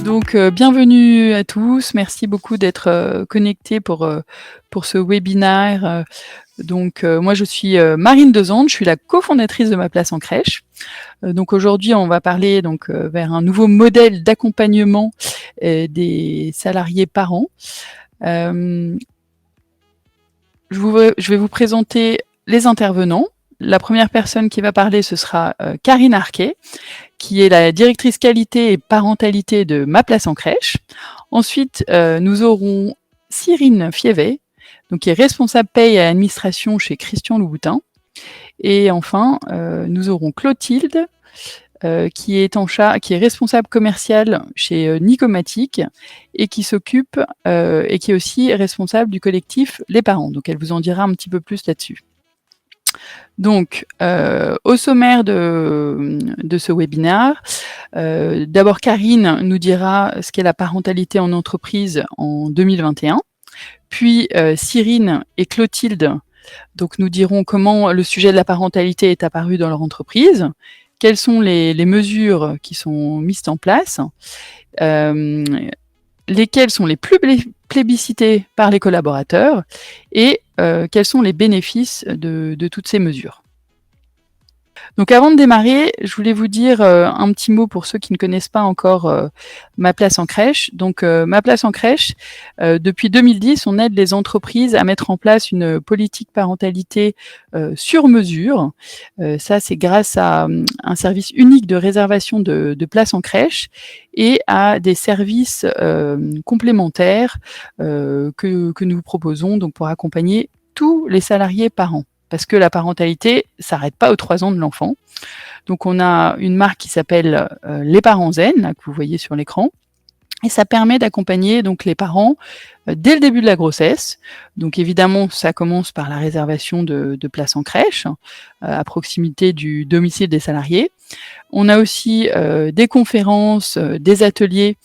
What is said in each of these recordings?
Donc, bienvenue à tous. Merci beaucoup d'être connectés pour ce webinaire. Moi, je suis Marine Dezande, je suis la cofondatrice de Ma Place en Crèche. Donc aujourd'hui, on va parler vers un nouveau modèle d'accompagnement des salariés parents. Je vais vous présenter les intervenants. La première personne qui va parler, ce sera Karine Arquet, qui est la directrice qualité et parentalité de Ma Place en Crèche. Ensuite, nous aurons Cyrine Fievet, qui est responsable paye et administration chez Christian Louboutin. Et enfin, nous aurons Clotilde, qui est responsable commercial chez Nicomatic et qui s'occupe et qui est aussi responsable du collectif Les Parents. Donc, elle vous en dira un petit peu plus là-dessus. Donc, au sommaire de ce webinaire, d'abord Karine nous dira ce qu'est la parentalité en entreprise en 2021. Puis Cyrine et Clotilde nous diront comment le sujet de la parentalité est apparu dans leur entreprise, quelles sont les mesures qui sont mises en place, lesquelles sont les plus plébiscitées par les collaborateurs et quels sont les bénéfices de toutes ces mesures. Donc avant de démarrer, je voulais vous dire un petit mot pour ceux qui ne connaissent pas encore Ma Place en Crèche. Donc Ma Place en Crèche, depuis 2010, on aide les entreprises à mettre en place une politique parentalité sur mesure. Ça, c'est grâce à un service unique de réservation de places en crèche et à des services complémentaires que nous proposons pour accompagner tous les salariés parents. Parce que la parentalité ne s'arrête pas aux 3 ans de l'enfant. Donc on a une marque qui s'appelle Les Parents Zen, là, que vous voyez sur l'écran. Et ça permet d'accompagner les parents dès le début de la grossesse. Donc évidemment, ça commence par la réservation de places en crèche, à proximité du domicile des salariés. On a aussi des conférences, des ateliers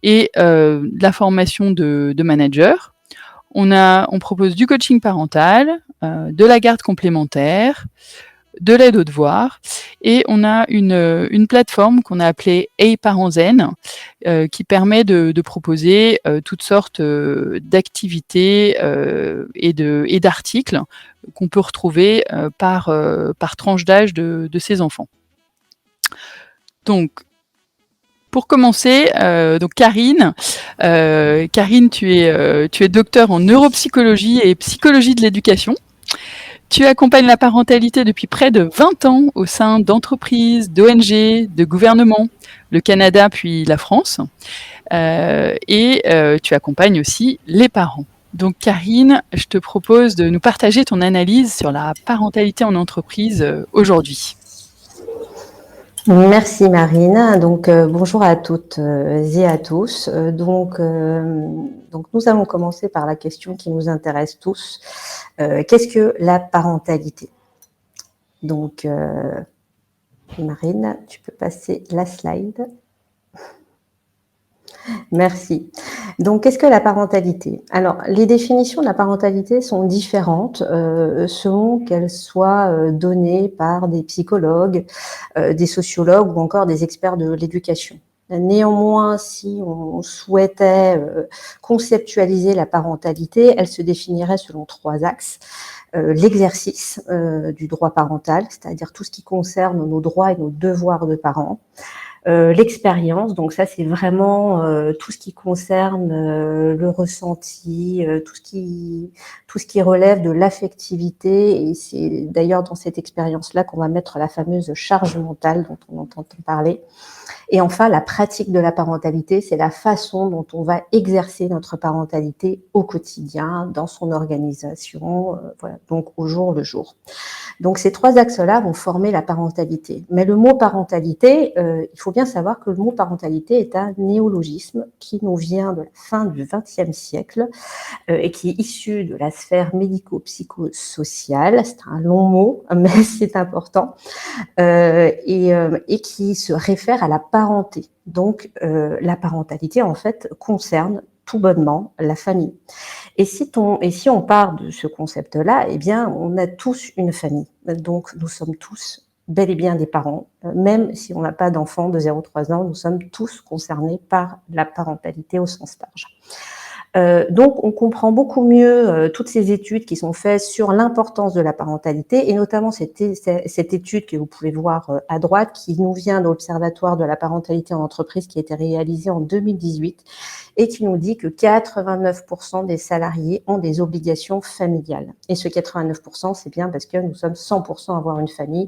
et de la formation de managers. On propose du coaching parental, de la garde complémentaire, de l'aide aux devoirs, et on a une plateforme qu'on a appelée Hey Parents Zen, qui permet de proposer toutes sortes d'activités et d'articles qu'on peut retrouver par tranche d'âge de ces enfants. Donc, pour commencer, Karine, tu es docteur en neuropsychologie et psychologie de l'éducation. Tu accompagnes la parentalité depuis près de 20 ans au sein d'entreprises, d'ONG, de gouvernements, le Canada puis la France. Tu accompagnes aussi les parents. Donc Karine, je te propose de nous partager ton analyse sur la parentalité en entreprise aujourd'hui. Merci Marine. Donc bonjour à toutes et à tous. Donc nous allons commencer par la question qui nous intéresse tous. Qu'est-ce que la parentalité? Donc Marine, tu peux passer la slide. Merci. Donc, qu'est-ce que la parentalité? Alors, les définitions de la parentalité sont différentes selon qu'elles soient données par des psychologues, des sociologues ou encore des experts de l'éducation. Néanmoins, si on souhaitait conceptualiser la parentalité, elle se définirait selon 3 axes. L'exercice du droit parental, c'est-à-dire tout ce qui concerne nos droits et nos devoirs de parents. L'expérience, donc ça c'est vraiment tout ce qui concerne le ressenti, tout ce qui relève de l'affectivité, et c'est d'ailleurs dans cette expérience-là qu'on va mettre la fameuse charge mentale dont on entend parler. Et enfin, la pratique de la parentalité, c'est la façon dont on va exercer notre parentalité au quotidien, dans son organisation, voilà, donc au jour le jour. Donc ces 3 axes-là vont former la parentalité. Mais le mot parentalité, il faut bien savoir que le mot parentalité est un néologisme qui nous vient de la fin du XXe siècle et qui est issu de la sphère médico-psychosociale. C'est un long mot, mais c'est important, et qui se réfère à la parenté. Donc la parentalité, en fait, concerne tout bonnement la famille. Et si on part de ce concept-là, eh bien, on a tous une famille. Donc, nous sommes tous bel et bien des parents. Même si on n'a pas d'enfants de 0 à 3 ans, nous sommes tous concernés par la parentalité au sens large. Donc, on comprend beaucoup mieux toutes ces études qui sont faites sur l'importance de la parentalité, et notamment cette étude que vous pouvez voir à droite, qui nous vient de l'Observatoire de la parentalité en entreprise, qui a été réalisée en 2018, et qui nous dit que 89% des salariés ont des obligations familiales. Et ce 89%, c'est bien parce que nous sommes 100% à avoir une famille.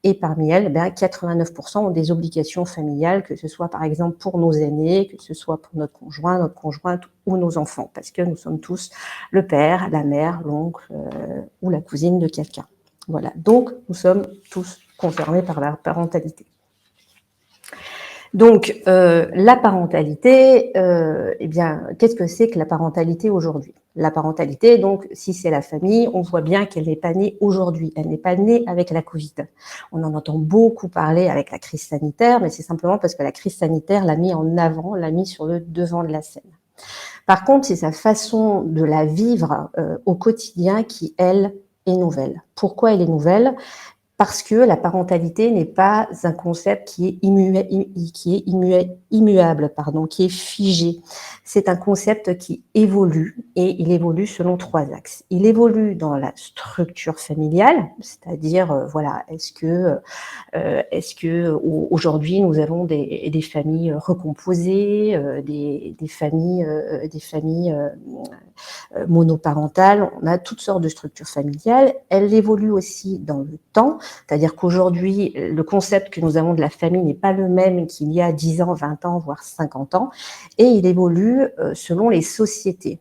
Et parmi elles, 89% ont des obligations familiales, que ce soit par exemple pour nos aînés, que ce soit pour notre conjoint, notre conjointe ou nos enfants, parce que nous sommes tous le père, la mère, l'oncle ou la cousine de quelqu'un. Voilà, donc nous sommes tous concernés par la parentalité. Donc, la parentalité, eh bien, qu'est-ce que c'est que la parentalité aujourd'hui? La parentalité, donc, si c'est la famille, on voit bien qu'elle n'est pas née aujourd'hui. Elle n'est pas née avec la Covid. On en entend beaucoup parler avec la crise sanitaire, mais c'est simplement parce que la crise sanitaire l'a mis en avant, l'a mis sur le devant de la scène. Par contre, c'est sa façon de la vivre au quotidien qui, elle, est nouvelle. Pourquoi elle est nouvelle? Parce que la parentalité n'est pas un concept qui est immuable, qui est figé. C'est un concept qui évolue, et il évolue selon 3 axes. Il évolue dans la structure familiale, c'est-à-dire, voilà, est-ce que aujourd'hui nous avons des familles recomposées, des familles monoparentales. On a toutes sortes de structures familiales. Elle évolue aussi dans le temps, c'est-à-dire qu'aujourd'hui, le concept que nous avons de la famille n'est pas le même qu'il y a 10 ans, 20 ans, voire 50 ans, et il évolue selon les sociétés.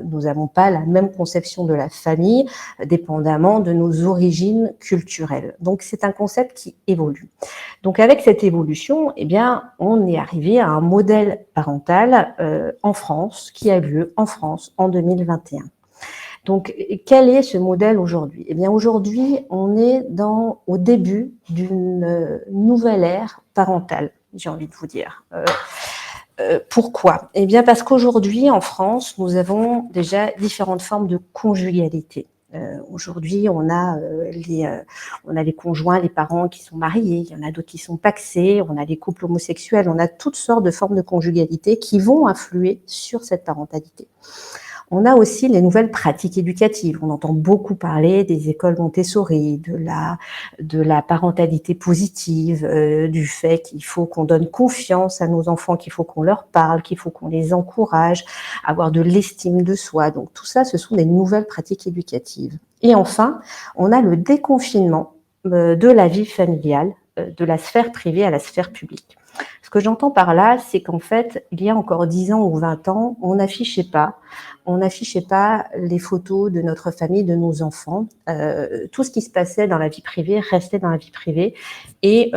Nous n'avons pas la même conception de la famille, dépendamment de nos origines culturelles. Donc, c'est un concept qui évolue. Donc, avec cette évolution, eh bien, on est arrivé à un modèle parental en France, qui a lieu en France en 2021. Donc, quel est ce modèle aujourd'hui? Eh bien, aujourd'hui, on est au début d'une nouvelle ère parentale, j'ai envie de vous dire. Pourquoi? Eh bien, parce qu'aujourd'hui, en France, nous avons déjà différentes formes de conjugalité. Aujourd'hui, on a les conjoints, les parents qui sont mariés, il y en a d'autres qui sont pacsés, on a les couples homosexuels, on a toutes sortes de formes de conjugalité qui vont influer sur cette parentalité. On a aussi les nouvelles pratiques éducatives. On entend beaucoup parler des écoles Montessori, de la parentalité positive, du fait qu'il faut qu'on donne confiance à nos enfants, qu'il faut qu'on leur parle, qu'il faut qu'on les encourage, avoir de l'estime de soi. Donc tout ça, ce sont des nouvelles pratiques éducatives. Et enfin, on a le déconfinement de la vie familiale, de la sphère privée à la sphère publique. Ce que j'entends par là, c'est qu'en fait, il y a encore 10 ans ou 20 ans, on n'affichait pas les photos de notre famille, de nos enfants. Tout ce qui se passait dans la vie privée restait dans la vie privée, et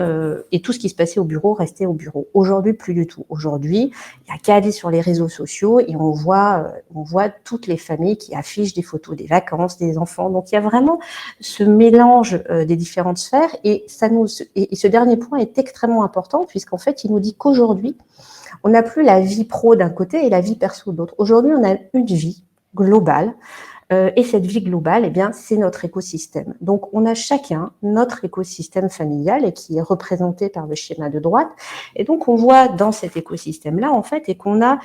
tout ce qui se passait au bureau restait au bureau. Aujourd'hui, plus du tout. Aujourd'hui, il n'y a qu'à aller sur les réseaux sociaux et on voit toutes les familles qui affichent des photos des vacances, des enfants. Donc, il y a vraiment ce mélange des différentes sphères, et ce dernier point est extrêmement important, puisqu'en fait, il nous dit qu'aujourd'hui, on n'a plus la vie pro d'un côté et la vie perso de l'autre. Aujourd'hui, on a une vie globale, et cette vie globale, eh bien, c'est notre écosystème. Donc, on a chacun notre écosystème familial, et qui est représenté par le schéma de droite. Et donc, on voit dans cet écosystème-là, en fait, et qu'on a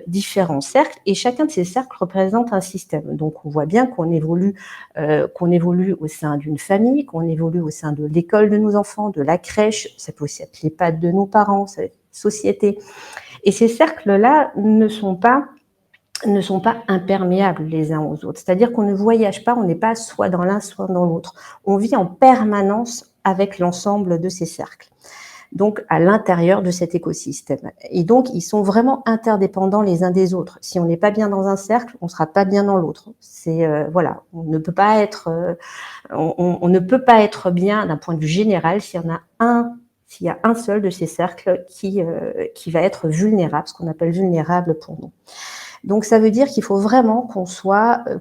différents cercles, et chacun de ces cercles représente un système. Donc, on voit bien qu'on évolue au sein d'une famille, qu'on évolue au sein de l'école de nos enfants, de la crèche, ça peut aussi être l'EHPAD de nos parents, ça peut être société. Et ces cercles-là ne sont pas imperméables les uns aux autres. C'est-à-dire qu'on ne voyage pas, on n'est pas soit dans l'un, soit dans l'autre. On vit en permanence avec l'ensemble de ces cercles, donc à l'intérieur de cet écosystème. Et donc, ils sont vraiment interdépendants les uns des autres. Si on n'est pas bien dans un cercle, on ne sera pas bien dans l'autre. Voilà, on ne peut pas être bien d'un point de vue général s'il y a un seul de ces cercles qui va être vulnérable, ce qu'on appelle vulnérable pour nous. Donc, ça veut dire qu'il faut vraiment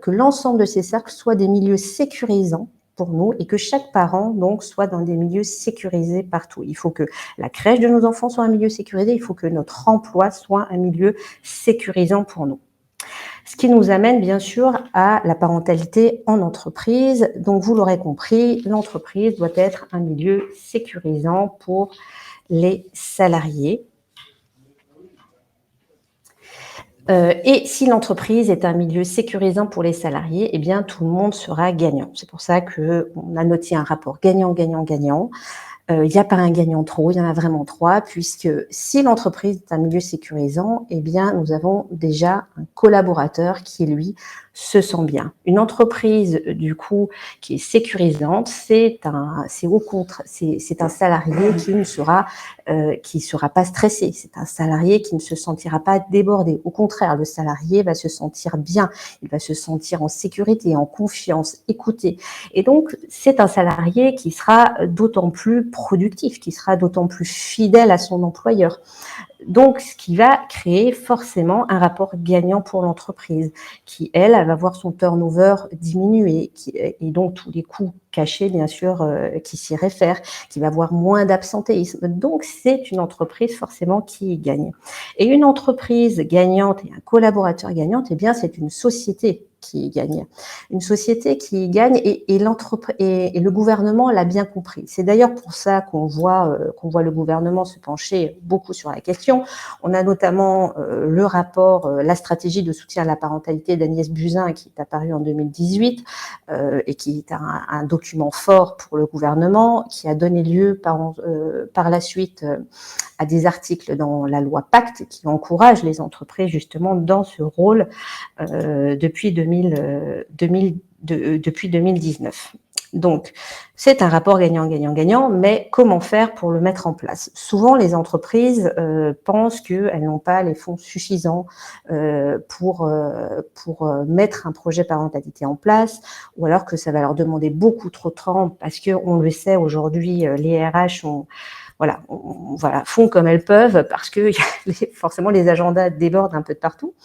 que l'ensemble de ces cercles soient des milieux sécurisants pour nous et que chaque parent donc soit dans des milieux sécurisés partout. Il faut que la crèche de nos enfants soit un milieu sécurisé, il faut que notre emploi soit un milieu sécurisant pour nous. Ce qui nous amène bien sûr à la parentalité en entreprise. Donc vous l'aurez compris, l'entreprise doit être un milieu sécurisant pour les salariés. Et si l'entreprise est un milieu sécurisant pour les salariés, eh bien tout le monde sera gagnant. C'est pour ça qu'on a noté un rapport gagnant-gagnant-gagnant. Il n'y a pas un gagnant trop, il y en a vraiment trois, puisque si l'entreprise est un milieu sécurisant, eh bien nous avons déjà un collaborateur qui, lui, se sent bien. Une entreprise, du coup, qui est sécurisante, c'est un salarié qui ne sera pas stressé. C'est un salarié qui ne se sentira pas débordé. Au contraire, le salarié va se sentir bien. Il va se sentir en sécurité, en confiance, écouté. Et donc, c'est un salarié qui sera d'autant plus productif, qui sera d'autant plus fidèle à son employeur. Donc, ce qui va créer forcément un rapport gagnant pour l'entreprise, qui, elle va voir son turnover diminuer, et donc tous les coûts cachés, bien sûr, qui s'y réfèrent, qui va avoir moins d'absentéisme. Donc, c'est une entreprise forcément qui gagne. Et une entreprise gagnante et un collaborateur gagnant, eh bien, c'est une société qui gagne. Une société qui gagne et le gouvernement l'a bien compris. C'est d'ailleurs pour ça qu'on voit le gouvernement se pencher beaucoup sur la question. On a notamment le rapport La stratégie de soutien à la parentalité d'Agnès Buzyn qui est apparu en 2018 et qui est un document fort pour le gouvernement, qui a donné lieu par la suite à des articles dans la loi Pacte qui encouragent les entreprises justement dans ce rôle depuis 2019. Donc, c'est un rapport gagnant-gagnant-gagnant, mais comment faire pour le mettre en place? Souvent, les entreprises pensent qu'elles n'ont pas les fonds suffisants pour mettre un projet parentalité en place, ou alors que ça va leur demander beaucoup trop de temps, parce qu'on le sait aujourd'hui, les RH font comme elles peuvent, parce que forcément les agendas débordent un peu de partout.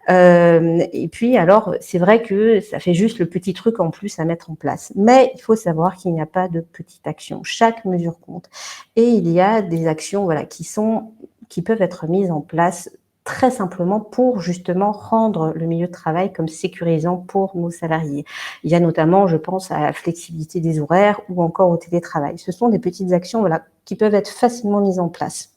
Et puis alors, c'est vrai que ça fait juste le petit truc en plus à mettre en place. Mais il faut savoir qu'il n'y a pas de petite action. Chaque mesure compte. Et il y a des actions qui peuvent être mises en place très simplement pour justement rendre le milieu de travail comme sécurisant pour nos salariés. Il y a notamment, je pense, à la flexibilité des horaires ou encore au télétravail. Ce sont des petites actions qui peuvent être facilement mises en place.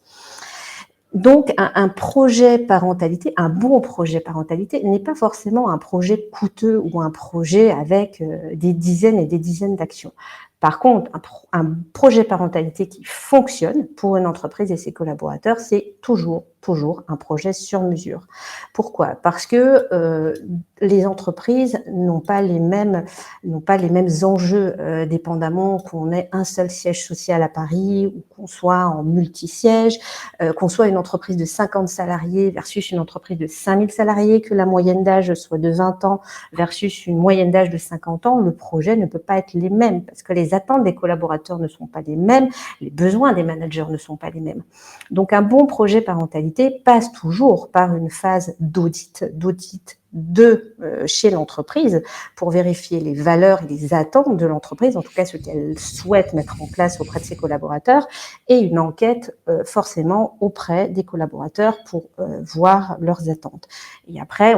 Donc, un projet parentalité, un bon projet parentalité, n'est pas forcément un projet coûteux ou un projet avec des dizaines et des dizaines d'actions. Par contre, un projet parentalité qui fonctionne pour une entreprise et ses collaborateurs, c'est toujours un projet sur mesure. Pourquoi? Parce que les entreprises n'ont pas les mêmes enjeux, dépendamment qu'on ait un seul siège social à Paris ou qu'on soit en multi-siège, qu'on soit une entreprise de 50 salariés versus une entreprise de 5000 salariés, que la moyenne d'âge soit de 20 ans versus une moyenne d'âge de 50 ans, le projet ne peut pas être les mêmes parce que les attentes des collaborateurs ne sont pas les mêmes, les besoins des managers ne sont pas les mêmes. Donc un bon projet parentalité passe toujours par une phase d'audit chez l'entreprise pour vérifier les valeurs et les attentes de l'entreprise, en tout cas ce qu'elle souhaite mettre en place auprès de ses collaborateurs, et une enquête forcément auprès des collaborateurs pour voir leurs attentes. Et après,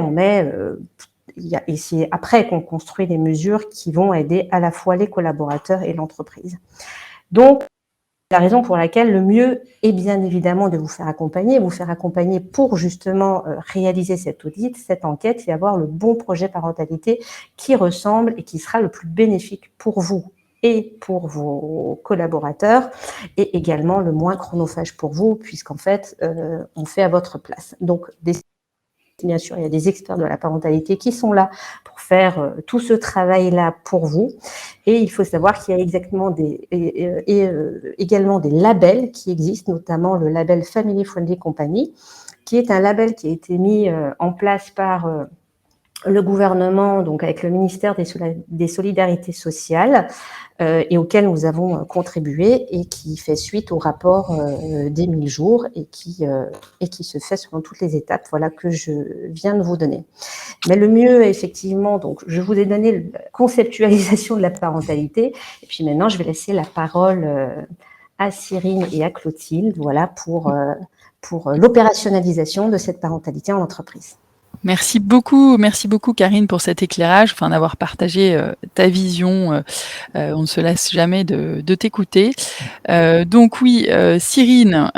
et c'est après qu'on construit les mesures qui vont aider à la fois les collaborateurs et l'entreprise. Donc, la raison pour laquelle le mieux est bien évidemment de vous faire accompagner pour justement réaliser cet audit, cette enquête et avoir le bon projet parentalité qui ressemble et qui sera le plus bénéfique pour vous et pour vos collaborateurs et également le moins chronophage pour vous puisqu'en fait, on fait à votre place. Donc, bien sûr, il y a des experts de la parentalité qui sont là pour faire tout ce travail-là pour vous. Et il faut savoir qu'il y a également des labels qui existent, notamment le label Family Friendly Company, qui est un label qui a été mis en place par le gouvernement, donc avec le ministère des Solidarités sociales, et auquel nous avons contribué et qui fait suite au rapport des 1000 jours et qui se fait selon toutes les étapes, voilà, que je viens de vous donner. Mais le mieux, effectivement, donc je vous ai donné la conceptualisation de la parentalité, et puis maintenant je vais laisser la parole à Cyrine et à Clotilde, voilà, pour l'opérationnalisation de cette parentalité en entreprise. Merci beaucoup Karine pour cet éclairage, enfin d'avoir partagé ta vision. On ne se lasse jamais de t'écouter. Donc oui, Cyrine.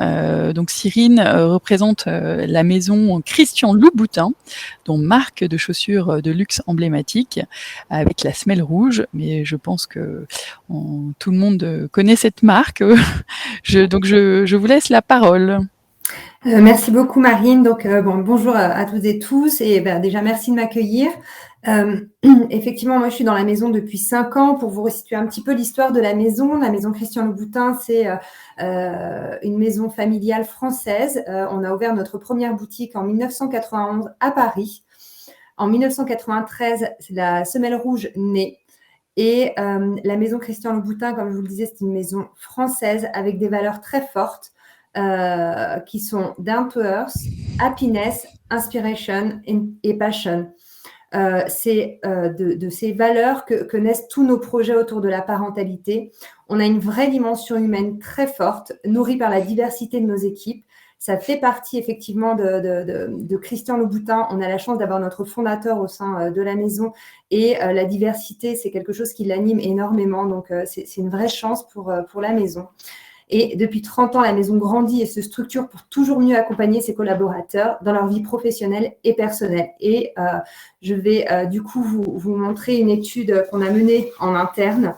Donc Cyrine représente la maison Christian Louboutin, dont marque de chaussures de luxe emblématique, avec la semelle rouge. Mais je pense que tout le monde connaît cette marque. Donc je vous laisse la parole. Merci beaucoup Marine. Donc bonjour à toutes et tous et déjà merci de m'accueillir. Effectivement, moi je suis dans la maison depuis 5 ans. Pour vous resituer un petit peu l'histoire de la maison Christian Louboutin, c'est une maison familiale française. On a ouvert notre première boutique en 1991 à Paris. En 1993, la semelle rouge naît. Et la maison Christian Louboutin, comme je vous le disais, c'est une maison française avec des valeurs très fortes. Qui sont down to earth, happiness, inspiration et passion. C'est de ces valeurs que naissent tous nos projets autour de la parentalité. On a une vraie dimension humaine très forte, nourrie par la diversité de nos équipes. Ça fait partie effectivement de Christian Louboutin. On a la chance d'avoir notre fondateur au sein de la maison et la diversité, c'est quelque chose qui l'anime énormément. Donc, c'est une vraie chance pour la maison. Et depuis 30 ans, la maison grandit et se structure pour toujours mieux accompagner ses collaborateurs dans leur vie professionnelle et personnelle. Et je vais du coup vous montrer une étude qu'on a menée en interne.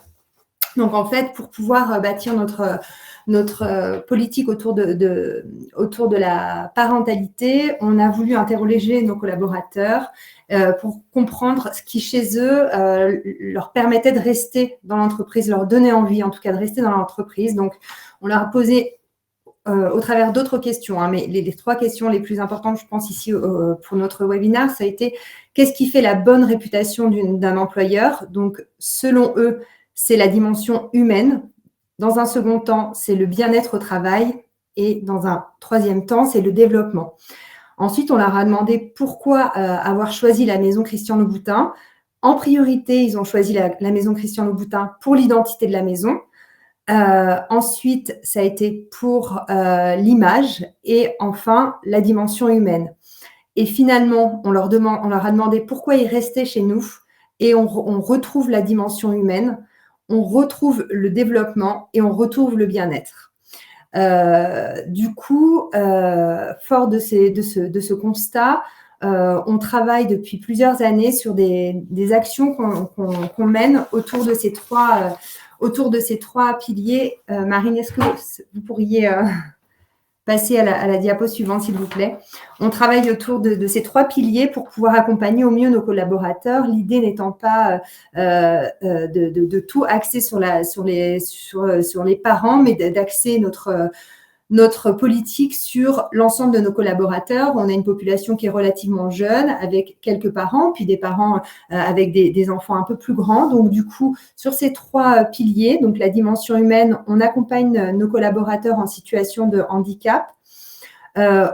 Donc en fait, pour pouvoir bâtir notre politique autour de la parentalité, on a voulu interroger nos collaborateurs pour comprendre ce qui, chez eux, leur permettait de rester dans l'entreprise, leur donnait envie, en tout cas, de rester dans l'entreprise. Donc, on leur a posé au travers d'autres questions, mais les 3 questions les plus importantes, je pense, ici pour notre webinaire, ça a été qu'est-ce qui fait la bonne réputation d'un employeur? Donc, selon eux, c'est la dimension humaine. Dans un second temps, c'est le bien-être au travail. Et dans un troisième temps, c'est le développement. Ensuite, on leur a demandé pourquoi avoir choisi la maison Christian Louboutin. En priorité, ils ont choisi la maison Christian Louboutin pour l'identité de la maison. Ensuite, ça a été pour l'image et enfin, la dimension humaine. Et finalement, on leur a demandé pourquoi ils restaient chez nous et on retrouve la dimension humaine, on retrouve le développement et on retrouve le bien-être. Du coup, fort de ce constat, on travaille depuis plusieurs années sur des actions qu'on mène autour de ces 3 piliers. Marine, est-ce que vous pourriez passer à la diapo suivante, s'il vous plaît? On travaille autour de ces 3 piliers pour pouvoir accompagner au mieux nos collaborateurs. L'idée n'étant pas de tout axer sur les parents, mais d'axer notre politique sur l'ensemble de nos collaborateurs. On a une population qui est relativement jeune, avec quelques parents, puis des parents avec des enfants un peu plus grands. Donc, du coup, sur ces 3 piliers, donc la dimension humaine, on accompagne nos collaborateurs en situation de handicap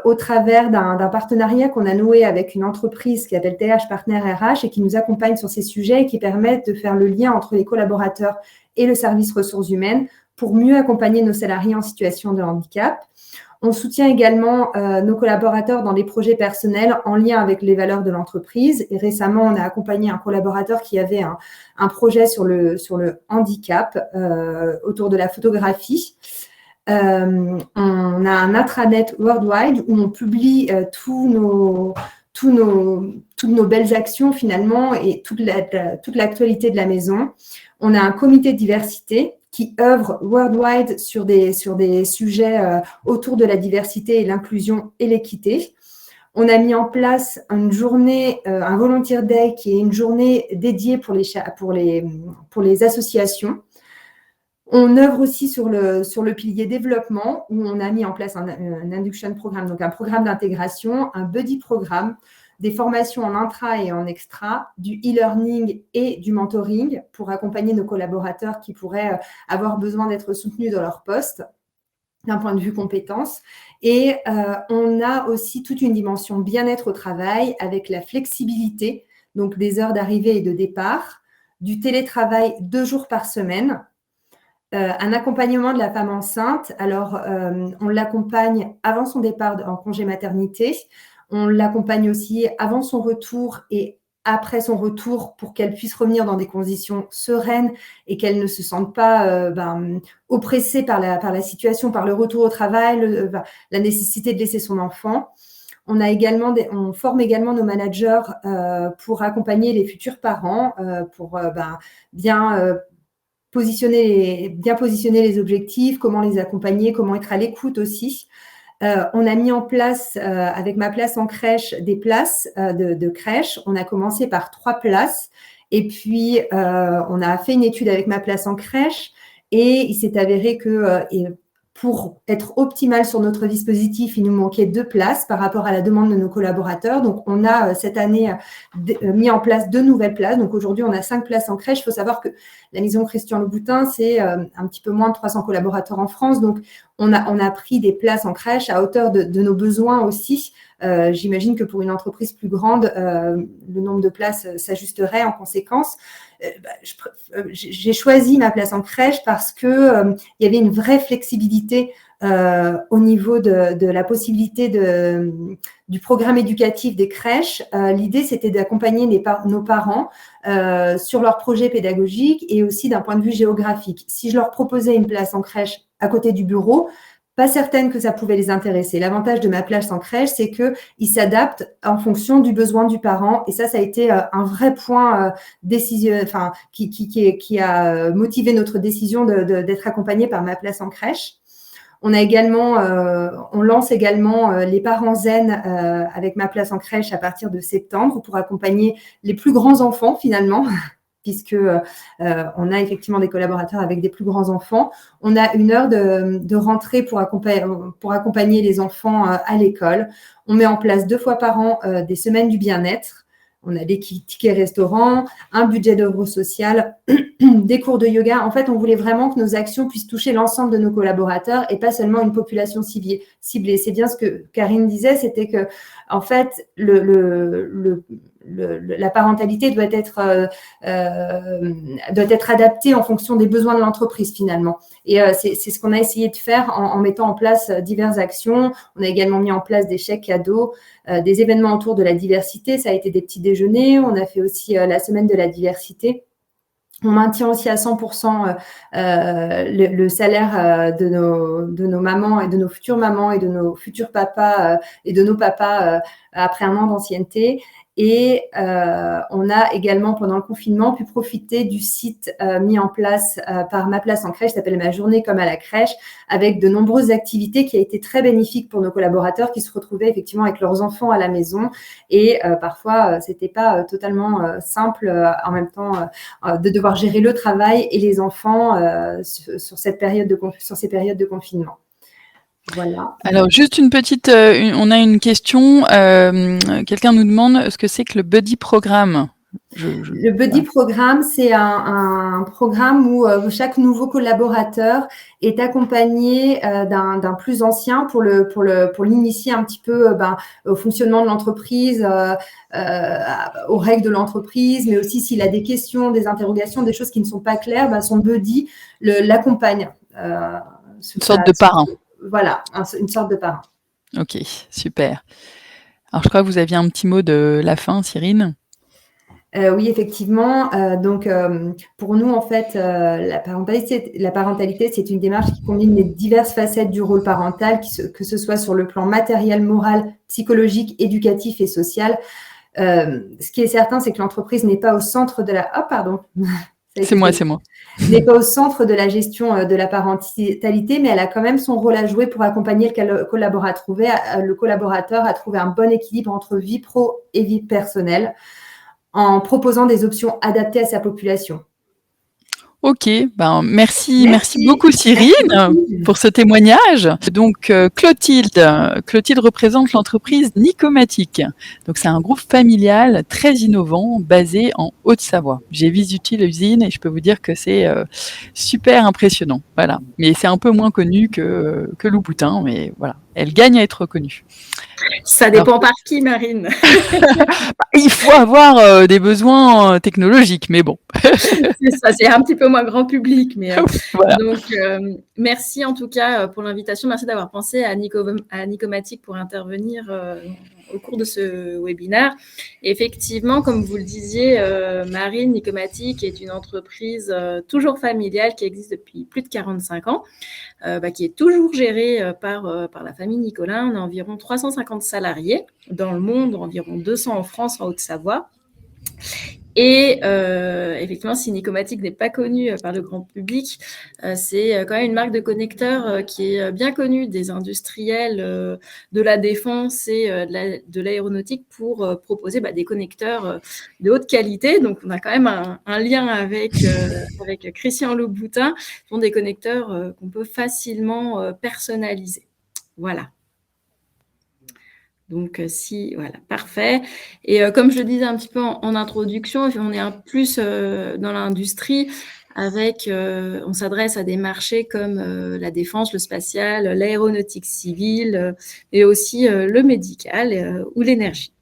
au travers d'un partenariat qu'on a noué avec une entreprise qui s'appelle TH Partner RH et qui nous accompagne sur ces sujets et qui permettent de faire le lien entre les collaborateurs et le service ressources humaines pour mieux accompagner nos salariés en situation de handicap. On soutient également nos collaborateurs dans des projets personnels en lien avec les valeurs de l'entreprise. Et récemment, on a accompagné un collaborateur qui avait un projet sur le handicap autour de la photographie. On a un intranet worldwide où on publie toutes nos belles actions finalement et toute l'actualité de la maison. On a un comité de diversité qui œuvre worldwide sur des sujets autour de la diversité et l'inclusion et l'équité. On a mis en place une journée, un Volunteer Day, qui est une journée dédiée pour les associations. On œuvre aussi sur le pilier développement, où on a mis en place un induction programme, donc un programme d'intégration, un buddy programme. des formations en intra et en extra, du e-learning et du mentoring pour accompagner nos collaborateurs qui pourraient avoir besoin d'être soutenus dans leur poste d'un point de vue compétences. Et on a aussi toute une dimension bien-être au travail avec la flexibilité, donc des heures d'arrivée et de départ, du télétravail 2 jours par semaine, un accompagnement de la femme enceinte. Alors, on l'accompagne avant son départ en congé maternité, on l'accompagne aussi avant son retour et après son retour pour qu'elle puisse revenir dans des conditions sereines et qu'elle ne se sente pas oppressée par la situation, par le retour au travail, la nécessité de laisser son enfant. On forme également nos managers pour accompagner les futurs parents, pour bien positionner les objectifs, comment les accompagner, comment être à l'écoute aussi. On a mis en place, avec ma place en crèche, des places de crèche. On a commencé par 3 places et puis on a fait une étude avec ma place en crèche et il s'est avéré que pour être optimal sur notre dispositif, il nous manquait 2 places par rapport à la demande de nos collaborateurs. Donc, on a cette année mis en place 2 nouvelles places. Donc, aujourd'hui, on a 5 places en crèche. Il faut savoir que la maison Christian Louboutin, c'est un petit peu moins de 300 collaborateurs en France. Donc, on a pris des places en crèche à hauteur de nos besoins aussi. J'imagine que pour une entreprise plus grande, le nombre de places s'ajusterait en conséquence. J'ai choisi ma place en crèche parce que il y avait une vraie flexibilité au niveau de la possibilité du programme éducatif des crèches. L'idée, c'était d'accompagner nos parents sur leur projet pédagogique et aussi d'un point de vue géographique. Si je leur proposais une place en crèche à côté du bureau, pas certaine que ça pouvait les intéresser. L'avantage de ma place en crèche, c'est qu'ils s'adaptent en fonction du besoin du parent. Et ça a été un vrai point qui a motivé notre décision d'être accompagné par ma place en crèche. On lance également les parents zen avec ma place en crèche à partir de septembre pour accompagner les plus grands enfants finalement. Puisque on a effectivement des collaborateurs avec des plus grands enfants. On a une heure de rentrée pour accompagner les enfants à l'école. On met en place 2 fois par an des semaines du bien-être. On a des tickets restaurants, un budget d'œuvre sociale, des cours de yoga. En fait, on voulait vraiment que nos actions puissent toucher l'ensemble de nos collaborateurs et pas seulement une population ciblée. C'est bien ce que Karine disait, c'était que, en fait, la parentalité doit être adaptée en fonction des besoins de l'entreprise finalement. Et c'est ce qu'on a essayé de faire en mettant en place diverses actions. On a également mis en place des chèques cadeaux, des événements autour de la diversité. Ça a été des petits déjeuners. On a fait aussi la semaine de la diversité. On maintient aussi à 100% le salaire de nos mamans et de nos futures mamans et de nos futurs papas et de nos papas après 1 an d'ancienneté. Et on a également, pendant le confinement, pu profiter du site mis en place par Ma Place en Crèche, qui s'appelle Ma Journée comme à la crèche, avec de nombreuses activités qui a été très bénéfique pour nos collaborateurs qui se retrouvaient effectivement avec leurs enfants à la maison. Et parfois, c'était pas totalement simple en même temps de devoir gérer le travail et les enfants sur ces périodes de confinement. Voilà. Alors juste une petite, on a une question. Quelqu'un nous demande ce que c'est que le buddy programme. Le buddy programme, c'est un programme où chaque nouveau collaborateur est accompagné d'un plus ancien pour l'initier un petit peu au fonctionnement de l'entreprise, aux règles de l'entreprise, mais aussi s'il a des questions, des interrogations, des choses qui ne sont pas claires, son buddy l'accompagne. Une sorte de parrain. Voilà, une sorte de parrain. Ok, super. Alors, je crois que vous aviez un petit mot de la fin, Cyrine. Oui, effectivement. Donc, pour nous, en fait, la parentalité, c'est une démarche qui combine les diverses facettes du rôle parental, que ce soit sur le plan matériel, moral, psychologique, éducatif et social. Ce qui est certain, c'est que l'entreprise n'est pas au centre de la... Oh, pardon. C'est moi. N'est pas au centre de la gestion de la parentalité, mais elle a quand même son rôle à jouer pour accompagner le collaborateur à trouver un bon équilibre entre vie pro et vie personnelle, en proposant des options adaptées à sa population. Ok, merci beaucoup Cyrine Merci. pour ce témoignage. Donc Clotilde représente l'entreprise Nicomatic. Donc c'est un groupe familial très innovant basé en Haute-Savoie. J'ai visité l'usine et je peux vous dire que c'est super impressionnant. Voilà, mais c'est un peu moins connu que Louboutin, mais voilà, elle gagne à être reconnue. Ça Alors, dépend par qui, Marine. il faut avoir des besoins technologiques, mais bon. C'est ça, c'est un petit peu moins grand public. Mais, Voilà. donc, merci en tout cas pour l'invitation. Merci d'avoir pensé à Nicomatic pour intervenir au cours de ce webinaire. Effectivement, comme vous le disiez, Marine, Nicomatic est une entreprise toujours familiale qui existe depuis plus de 45 ans, qui est toujours gérée par la famille Nicolin. On a environ 350 salariés dans le monde, environ 200 en France, en Haute-Savoie. Et effectivement, si Nicomatic n'est pas connu par le grand public, c'est quand même une marque de connecteurs qui est bien connue des industriels de la défense et de l'aéronautique pour proposer des connecteurs de haute qualité. Donc, on a quand même un lien avec Christian Louboutin, qui sont des connecteurs qu'on peut facilement personnaliser. Voilà. Donc, voilà, parfait. Et comme je le disais un petit peu en introduction, on est un plus dans l'industrie avec, on s'adresse à des marchés comme la défense, le spatial, l'aéronautique civile, et aussi le médical ou l'énergie.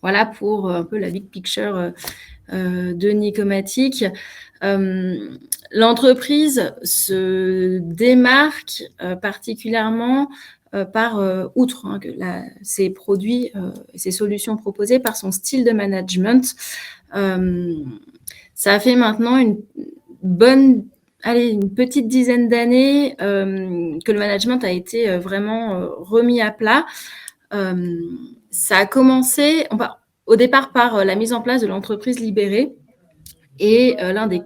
Voilà pour un peu la big picture de Nicomatic. L'entreprise se démarque particulièrement par, outre ses produits, ses solutions proposées, par son style de management. Ça a fait maintenant une petite dizaine d'années que le management a été vraiment remis à plat. Ça a commencé au départ par la mise en place de l'entreprise libérée. Et l'un des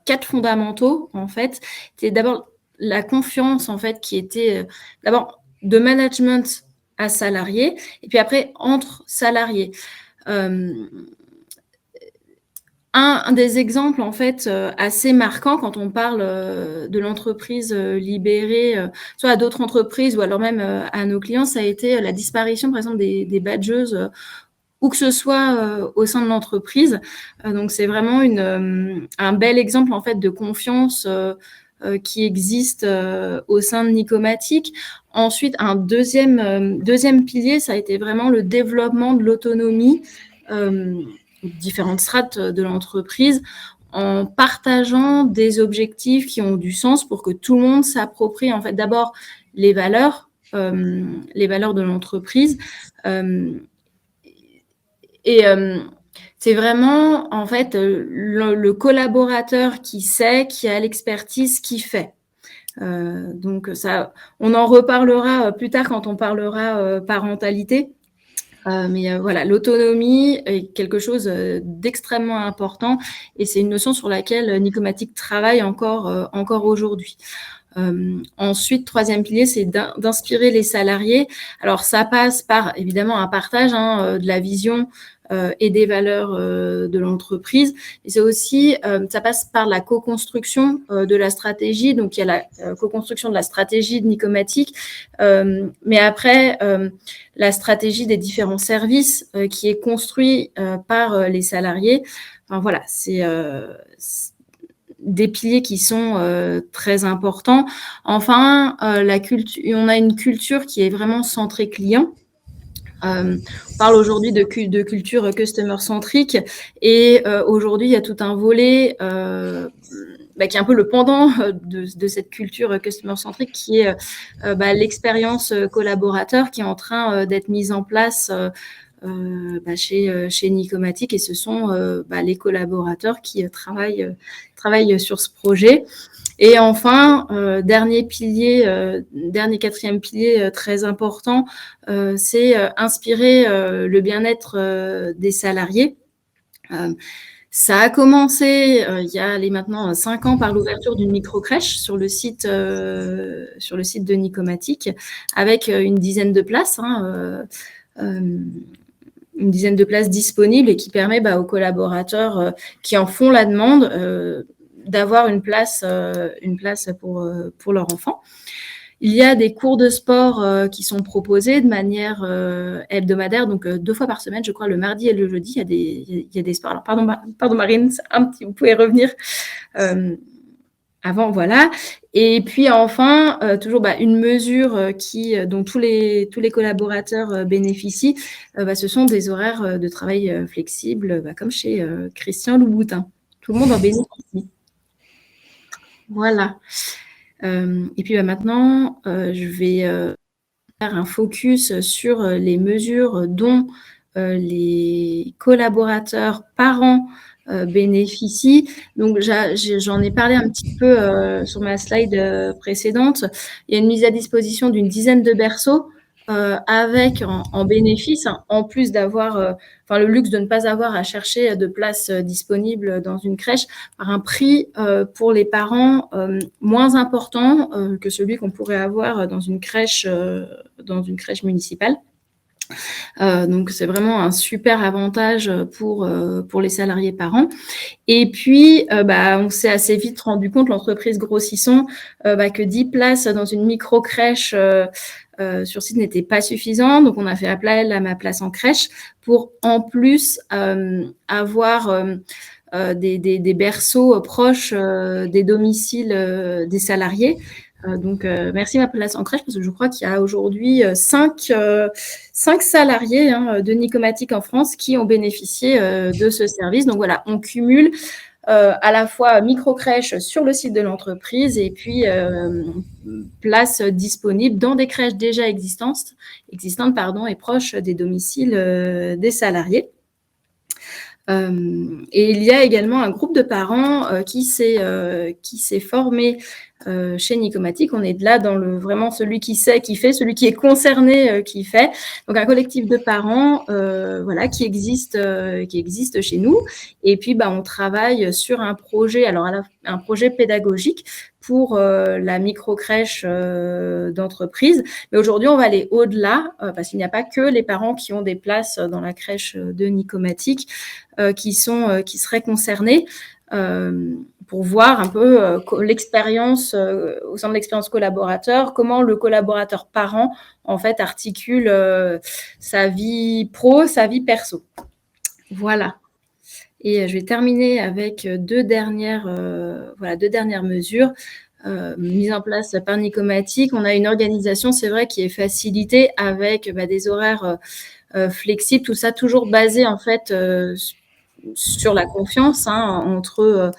4 fondamentaux, en fait, c'était d'abord la confiance, en fait, qui était d'abord de management à salariés, et puis après entre salariés. Un des exemples, en fait, assez marquants quand on parle de l'entreprise libérée, soit à d'autres entreprises ou alors même à nos clients, ça a été la disparition, par exemple, des badgeuses où que ce soit au sein de l'entreprise. Donc, c'est vraiment un bel exemple, en fait, de confiance qui existe au sein de Nicomatic. Ensuite, un deuxième pilier, ça a été vraiment le développement de l'autonomie, différentes strates de l'entreprise, en partageant des objectifs qui ont du sens pour que tout le monde s'approprie, en fait, d'abord les valeurs de l'entreprise. C'est vraiment, en fait, le collaborateur qui sait, qui a l'expertise, qui fait. Donc, ça, on en reparlera plus tard quand on parlera parentalité. Mais voilà, l'autonomie est quelque chose d'extrêmement important et c'est une notion sur laquelle Nicomatic travaille encore aujourd'hui. Ensuite, troisième pilier, c'est d'inspirer les salariés. Alors, ça passe par, évidemment, un partage de la vision et des valeurs de l'entreprise. Et c'est aussi, ça passe par la co-construction de la stratégie. Donc, il y a la co-construction de la stratégie de Nicomatic, mais après, la stratégie des différents services qui est construite par les salariés. Enfin, voilà, c'est des piliers qui sont très importants. Enfin, on a une culture qui est vraiment centrée client. On parle aujourd'hui de culture customer-centrique et aujourd'hui, il y a tout un volet qui est un peu le pendant de cette culture customer-centrique qui est l'expérience collaborateur qui est en train d'être mise en place chez Nicomatic et ce sont les collaborateurs qui travaillent sur ce projet. Et enfin, dernier quatrième pilier très important, c'est inspirer le bien-être des salariés. Ça a commencé il y a maintenant 5 ans par l'ouverture d'une microcrèche sur le site de Nicomatic avec une dizaine de places. Une dizaine de places disponibles et qui permet aux collaborateurs qui en font la demande d'avoir une place pour leur enfant. Il y a des cours de sport qui sont proposés de manière hebdomadaire, donc 2 fois par semaine, je crois, le mardi et le jeudi, il y a des sports. Alors, pardon Marine, vous pouvez revenir avant, voilà. Et puis enfin, toujours une mesure dont tous les collaborateurs bénéficient, ce sont des horaires de travail flexibles, comme chez Christian Louboutin. Tout le monde en bénéficie. Voilà. Et puis maintenant, je vais faire un focus sur les mesures dont les collaborateurs parents bénéficient. Donc, j'en ai parlé un petit peu sur ma slide précédente. Il y a une mise à disposition d'une dizaine de berceaux avec en bénéfice, en plus d'avoir le luxe de ne pas avoir à chercher de place disponible dans une crèche, par un prix pour les parents moins important que celui qu'on pourrait avoir dans une crèche municipale. Donc, c'est vraiment un super avantage pour les salariés parents. Et puis, on s'est assez vite rendu compte, l'entreprise grossissant, que 10 places dans une micro-crèche sur site n'était pas suffisant. Donc, on a fait appel à Ma Place en Crèche pour, en plus, avoir des berceaux proches des domiciles des salariés. Donc, merci Ma Place en Crèche, parce que je crois qu'il y a aujourd'hui 5 salariés de Nicomatic en France qui ont bénéficié de ce service. Donc, voilà, on cumule à la fois micro-crèche sur le site de l'entreprise et puis place disponible dans des crèches déjà existantes et proches des domiciles des salariés. Et il y a également un groupe de parents qui s'est formé chez Nicomatic. On est là dans vraiment celui qui sait, qui fait, celui qui est concerné, qui fait. Donc, un collectif de parents qui existe chez nous. Et puis, on travaille sur un projet, un projet pédagogique pour la micro-crèche d'entreprise. Mais aujourd'hui, on va aller au-delà parce qu'il n'y a pas que les parents qui ont des places dans la crèche de Nicomatic qui seraient concernés. Pour voir un peu l'expérience au sein de l'expérience collaborateur, comment le collaborateur parent en fait articule sa vie pro, sa vie perso. Voilà. Et je vais terminer avec deux dernières mesures mises en place par Nicomatic. On a une organisation, c'est vrai, qui est facilitée avec des horaires flexibles, tout ça toujours basé en fait sur la confiance entre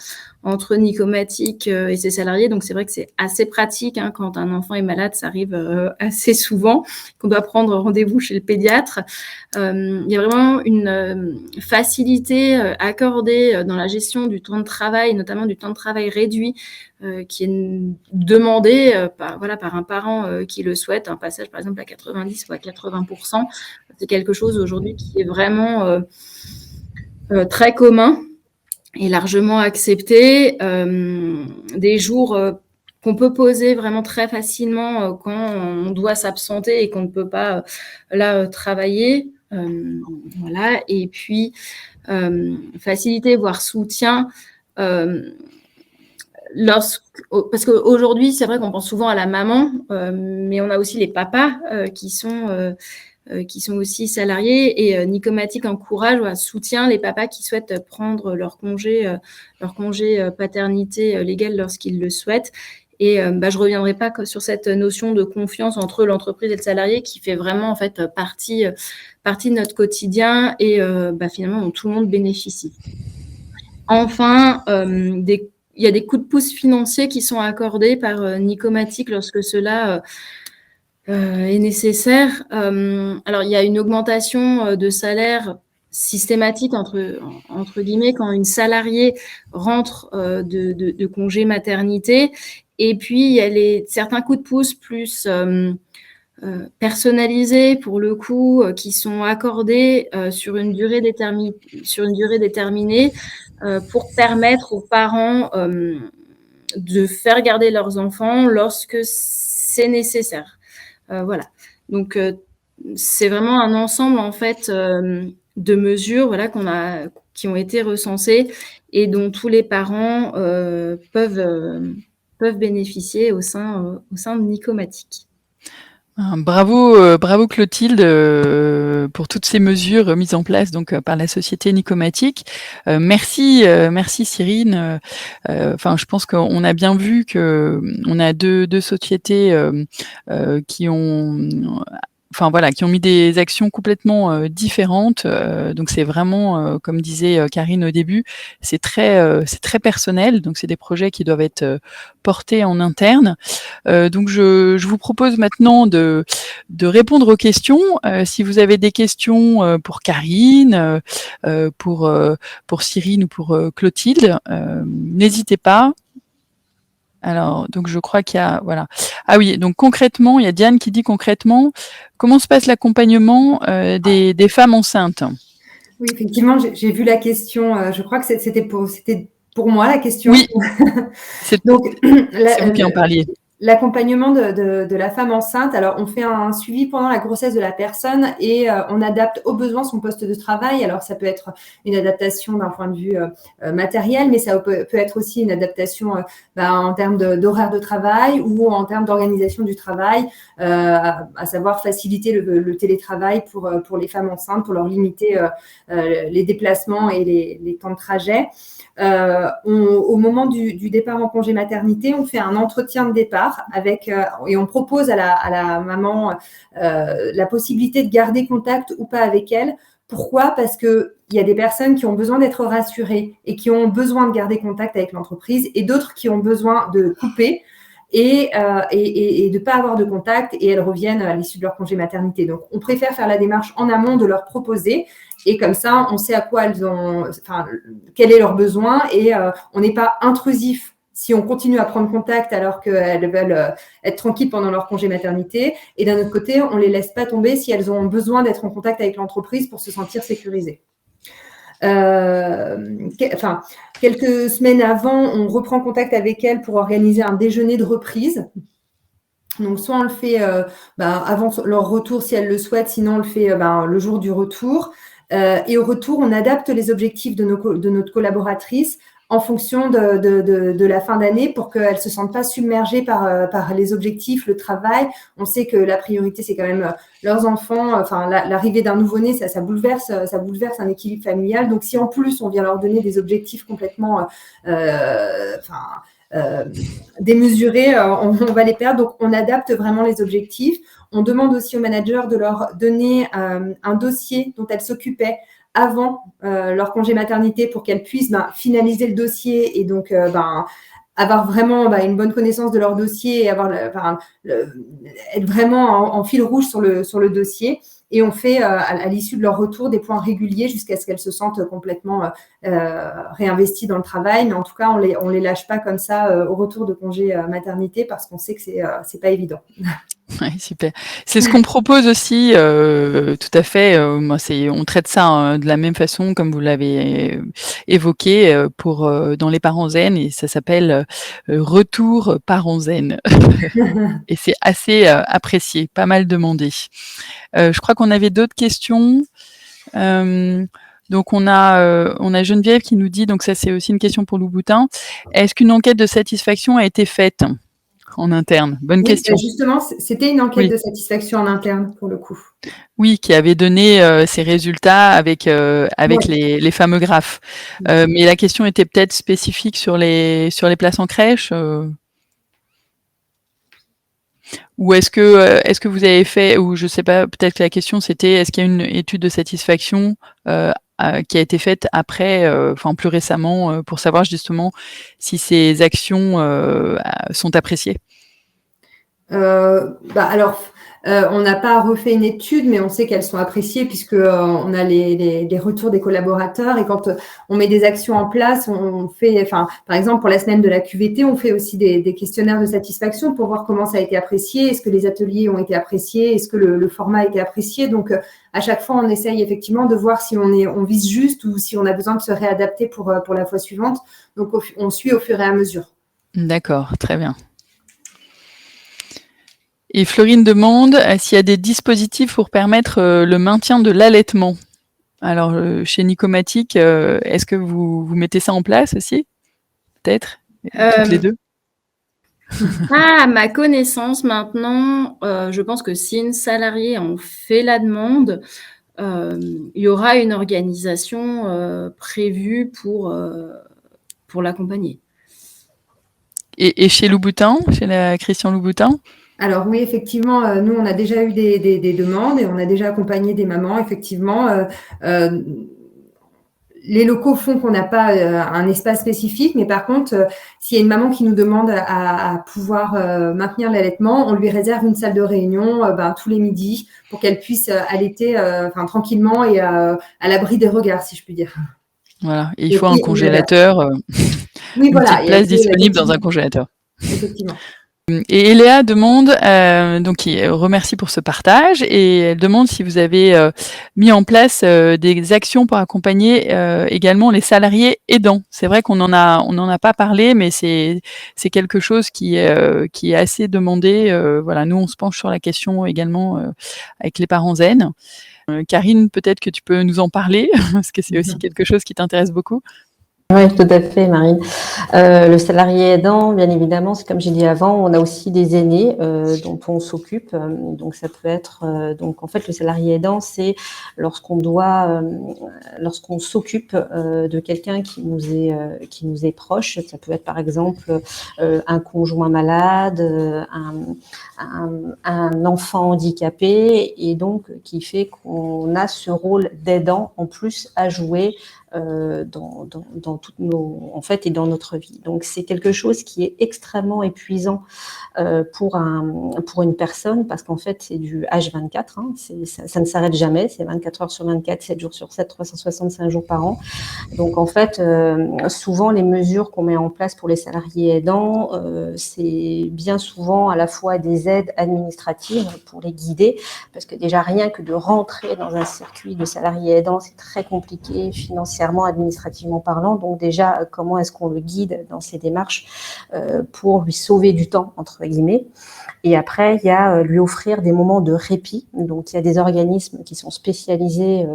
Nicomatic et ses salariés. Donc, c'est vrai que c'est assez pratique quand un enfant est malade, ça arrive assez souvent, qu'on doit prendre rendez-vous chez le pédiatre. Il y a vraiment une facilité accordée dans la gestion du temps de travail, notamment du temps de travail réduit, qui est demandé par un parent qui le souhaite, un passage par exemple à 90 ou à 80%. C'est quelque chose aujourd'hui qui est vraiment très commun et largement accepté. Des jours qu'on peut poser vraiment très facilement quand on doit s'absenter et qu'on ne peut pas travailler. Voilà. Et puis, facilité, voire soutien. Parce qu'aujourd'hui, c'est vrai qu'on pense souvent à la maman, mais on a aussi les papas qui sont aussi salariés, et Nicomatic encourage, soutient les papas qui souhaitent prendre leur congé paternité légale lorsqu'ils le souhaitent. Et je reviendrai pas sur cette notion de confiance entre l'entreprise et le salarié qui fait vraiment en fait partie de notre quotidien et finalement dont tout le monde bénéficie. Enfin, il y a des coups de pouce financiers qui sont accordés par Nicomatic lorsque cela est nécessaire. Alors, il y a une augmentation de salaire systématique entre guillemets quand une salariée rentre de congé maternité. Et puis, il y a certains coups de pouce plus personnalisés pour le coup, qui sont accordés sur une durée déterminée pour permettre aux parents de faire garder leurs enfants lorsque c'est nécessaire. Voilà. Donc, c'est vraiment un ensemble en fait de mesures, qui ont été recensés et dont tous les parents peuvent bénéficier au sein de Nicomatic. Bravo Clotilde pour toutes ces mesures mises en place donc par la société Nicomatic. Merci Cyrine. Enfin, je pense qu'on a bien vu que on a deux sociétés qui ont mis des actions complètement différentes. Donc c'est vraiment, comme disait Karine au début, c'est très personnel. Donc c'est des projets qui doivent être portés en interne. Donc je vous propose maintenant de répondre aux questions. Si vous avez des questions pour Karine, pour Cyrine ou pour Clotilde, n'hésitez pas. Alors, donc je crois qu'il y a, voilà. Ah oui, donc concrètement, il y a Diane qui dit concrètement, comment se passe l'accompagnement des femmes enceintes? Oui, effectivement, j'ai vu la question. Je crois que c'était pour moi la question. Oui. Donc, c'est vous qui en parliez. L'accompagnement de la femme enceinte, alors on fait un suivi pendant la grossesse de la personne et on adapte au besoin son poste de travail. Alors ça peut être une adaptation d'un point de vue matériel, mais ça peut être aussi une adaptation en termes d'horaire de travail ou en termes d'organisation du travail, à savoir faciliter le télétravail pour les femmes enceintes, pour leur limiter les déplacements et les temps de trajet. Au moment du départ en congé maternité, on fait un entretien de départ et on propose à la maman la possibilité de garder contact ou pas avec elle. Pourquoi ? Parce qu'il y a des personnes qui ont besoin d'être rassurées et qui ont besoin de garder contact avec l'entreprise et d'autres qui ont besoin de couper et de ne pas avoir de contact et elles reviennent à l'issue de leur congé maternité. Donc, on préfère faire la démarche en amont de leur proposer et comme ça, on sait à quoi quel est leur besoin et on n'est pas intrusif si on continue à prendre contact alors qu'elles veulent être tranquilles pendant leur congé maternité. Et d'un autre côté, on ne les laisse pas tomber si elles ont besoin d'être en contact avec l'entreprise pour se sentir sécurisées. Quelques semaines avant, on reprend contact avec elles pour organiser un déjeuner de reprise. Donc, soit on le fait avant leur retour si elles le souhaitent, sinon on le fait le jour du retour. Et au retour, on adapte les objectifs de notre collaboratrice en fonction de la fin d'année pour qu'elles ne se sentent pas submergées par les objectifs, le travail. On sait que la priorité, c'est quand même leurs enfants. L'arrivée d'un nouveau-né, ça bouleverse un équilibre familial. Donc, si en plus, on vient leur donner des objectifs complètement démesurés, on va les perdre. Donc, on adapte vraiment les objectifs. On demande aussi aux managers de leur donner un dossier dont elles s'occupaient avant leur congé maternité pour qu'elles puissent finaliser le dossier et donc avoir vraiment une bonne connaissance de leur dossier et avoir être vraiment en fil rouge sur le dossier. Et on fait à l'issue de leur retour des points réguliers jusqu'à ce qu'elles se sentent complètement réinvesties dans le travail. Mais en tout cas, on les lâche pas comme ça au retour de congé maternité parce qu'on sait que c'est pas évident. Ouais, super. C'est ce qu'on propose aussi, tout à fait. On traite ça de la même façon comme vous l'avez évoqué dans les parents zen et ça s'appelle retour parents zen. Et c'est assez apprécié, pas mal demandé. Je crois qu'on avait d'autres questions. Donc on a Geneviève qui nous dit, donc ça c'est aussi une question pour Louboutin, est-ce qu'une enquête de satisfaction a été faite en interne? Bonne question. Justement, c'était une enquête de satisfaction en interne pour le coup. Oui, qui avait donné ses résultats avec les fameux graphes. Mais la question était peut-être spécifique sur les places en crèche. Ou est-ce que vous avez fait, ou je sais pas, peut-être que la question c'était est-ce qu'il y a une étude de satisfaction qui a été faite après, plus récemment, pour savoir justement si ces actions sont appréciées? On n'a pas refait une étude, mais on sait qu'elles sont appréciées puisque on a les retours des collaborateurs et quand on met des actions en place, on fait, par exemple pour la semaine de la QVT, on fait aussi des questionnaires de satisfaction pour voir comment ça a été apprécié, est-ce que les ateliers ont été appréciés, est-ce que le format a été apprécié. Donc à chaque fois, on essaye effectivement de voir si on vise juste ou si on a besoin de se réadapter pour la fois suivante. Donc on suit au fur et à mesure. D'accord, très bien. Et Florine demande s'il y a des dispositifs pour permettre le maintien de l'allaitement. Alors, chez Nicomatic, est-ce que vous mettez ça en place aussi? Peut-être? Toutes les deux? À ma connaissance maintenant, je pense que si une salariée en fait la demande, il y aura une organisation prévue pour l'accompagner. Et chez Louboutin, chez la Christian Louboutin? Alors oui, effectivement, nous, on a déjà eu des demandes et on a déjà accompagné des mamans. Effectivement, les locaux font qu'on n'a pas un espace spécifique, mais par contre, s'il y a une maman qui nous demande à pouvoir maintenir l'allaitement, on lui réserve une salle de réunion tous les midis pour qu'elle puisse allaiter tranquillement et à l'abri des regards, si je puis dire. Voilà, et il faut un congélateur, Oui, une voilà. petite place disponible dans un congélateur. Effectivement. Et Eléa demande, donc elle remercie pour ce partage et elle demande si vous avez mis en place des actions pour accompagner également les salariés aidants. C'est vrai qu'on n'en a pas parlé, mais c'est quelque chose qui est assez demandé. Voilà, nous on se penche sur la question également avec les parents zen. Karine, peut-être que tu peux nous en parler parce que c'est aussi quelque chose qui t'intéresse beaucoup. Oui, tout à fait, Marine. Le salarié aidant, bien évidemment, c'est comme j'ai dit avant, on a aussi des aînés dont on s'occupe. Donc, ça peut être. Donc, en fait, le salarié aidant, c'est lorsqu'on s'occupe de quelqu'un qui nous est proche. Ça peut être, par exemple, un conjoint malade, un enfant handicapé, et donc qui fait qu'on a ce rôle d'aidant en plus à jouer dans toutes nos, en fait, et dans notre vie. Donc c'est quelque chose qui est extrêmement épuisant pour une personne, parce qu'en fait c'est du H24, hein, ça ne s'arrête jamais, c'est 24 heures sur 24, 7 jours sur 7, 365 jours par an. Donc en fait souvent les mesures qu'on met en place pour les salariés aidants, c'est bien souvent à la fois des aides administratives pour les guider, parce que déjà rien que de rentrer dans un circuit de salariés aidants, c'est très compliqué financièrement, administrativement parlant. Donc déjà, comment est-ce qu'on le guide dans ces démarches pour lui sauver du temps, entre guillemets. Et après, il y a lui offrir des moments de répit. Donc, il y a des organismes qui sont spécialisés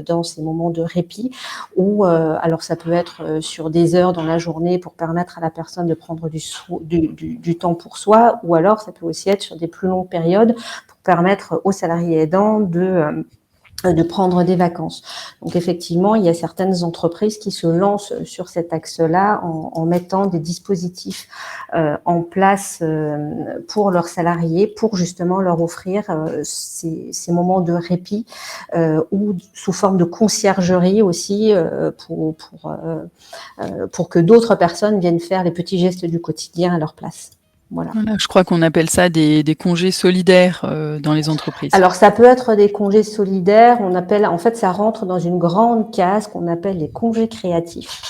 dans ces moments de répit, ou alors ça peut être sur des heures dans la journée pour permettre à la personne de prendre du temps pour soi, ou alors ça peut aussi être sur des plus longues périodes pour permettre aux salariés aidants de prendre des vacances. Donc effectivement, il y a certaines entreprises qui se lancent sur cet axe-là en mettant des dispositifs en place pour leurs salariés, pour justement leur offrir ces moments de répit ou sous forme de conciergerie aussi pour que d'autres personnes viennent faire les petits gestes du quotidien à leur place. Voilà. Voilà, je crois qu'on appelle ça des congés solidaires dans les entreprises. Alors, ça peut être des congés solidaires. En fait, ça rentre dans une grande case qu'on appelle les congés créatifs.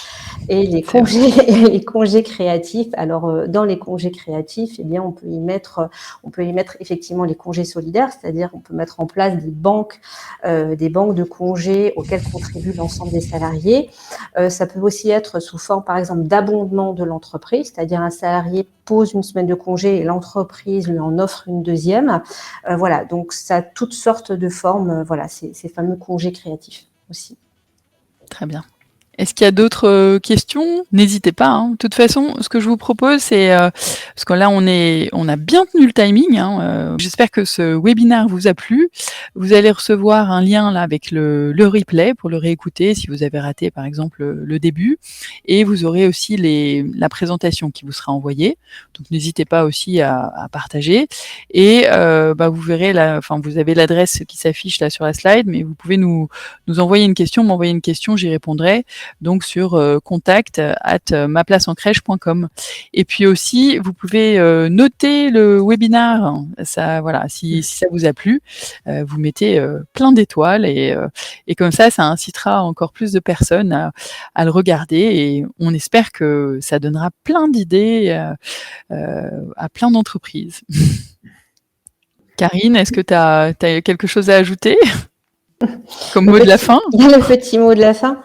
Et les congés créatifs, alors dans les congés créatifs, eh bien, on peut y mettre effectivement les congés solidaires, c'est-à-dire on peut mettre en place des banques de congés auxquelles contribuent l'ensemble des salariés. Ça peut aussi être sous forme, par exemple, d'abondement de l'entreprise, c'est-à-dire un salarié pose une semaine de congé et l'entreprise lui en offre une deuxième. Voilà, donc ça a toutes sortes de formes, voilà, ces fameux congés créatifs aussi. Très bien. Est-ce qu'il y a d'autres questions? N'hésitez pas, hein. De toute façon, ce que je vous propose, c'est parce que là, on a bien tenu le timing, hein, j'espère que ce webinaire vous a plu. Vous allez recevoir un lien là avec le replay pour le réécouter si vous avez raté, par exemple, le début. Et vous aurez aussi la présentation qui vous sera envoyée. Donc, n'hésitez pas aussi à partager. Et vous verrez, vous avez l'adresse qui s'affiche là sur la slide, mais vous pouvez nous envoyer une question, m'envoyer une question, j'y répondrai. Donc sur contact@maplaceencrèche.com. Et puis aussi, vous pouvez noter le webinaire. Ça, voilà, si ça vous a plu, vous mettez plein d'étoiles et comme ça incitera encore plus de personnes à le regarder. Et on espère que ça donnera plein d'idées à plein d'entreprises. Karine, est-ce que tu as quelque chose à ajouter? Comme mot de la fin. Le petit mot de la fin.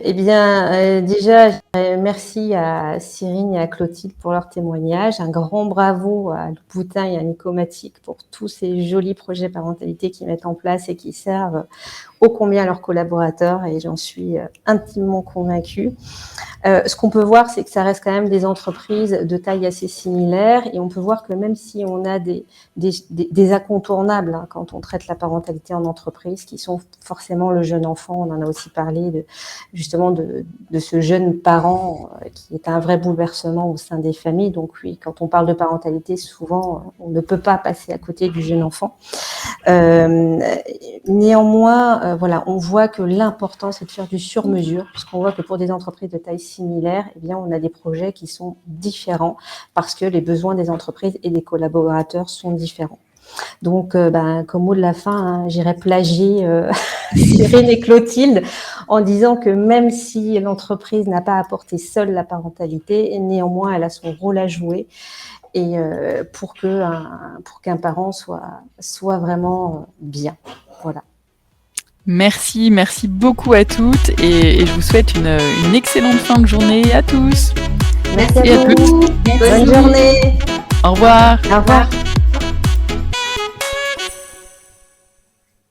Eh bien, déjà, merci à Cyrine et à Clotilde pour leur témoignage. Un grand bravo à Louboutin et à Nicomatic pour tous ces jolis projets parentalité qu'ils mettent en place et qui servent ô combien leurs collaborateurs, et j'en suis intimement convaincue. Ce qu'on peut voir, c'est que ça reste quand même des entreprises de taille assez similaire, et on peut voir que même si on a des incontournables quand on traite la parentalité en entreprise, qui sont forcément le jeune enfant, on en a aussi parlé justement de ce jeune parent qui est un vrai bouleversement au sein des familles. Donc oui, quand on parle de parentalité, souvent on ne peut pas passer à côté du jeune enfant. Néanmoins, voilà, on voit que l'important, c'est de faire du sur-mesure, puisqu'on voit que pour des entreprises de taille similaire, eh bien, on a des projets qui sont différents parce que les besoins des entreprises et des collaborateurs sont différents. Donc, comme mot de la fin, j'irais plagier Cyrine et Clotilde en disant que même si l'entreprise n'a pas apporté seule la parentalité, néanmoins, elle a son rôle à jouer, et pour qu'un parent soit vraiment bien. Voilà. Merci beaucoup à toutes, et je vous souhaite une excellente fin de journée à tous. Merci Et à à vous. toutes. Bonne journée. Au revoir. Au revoir.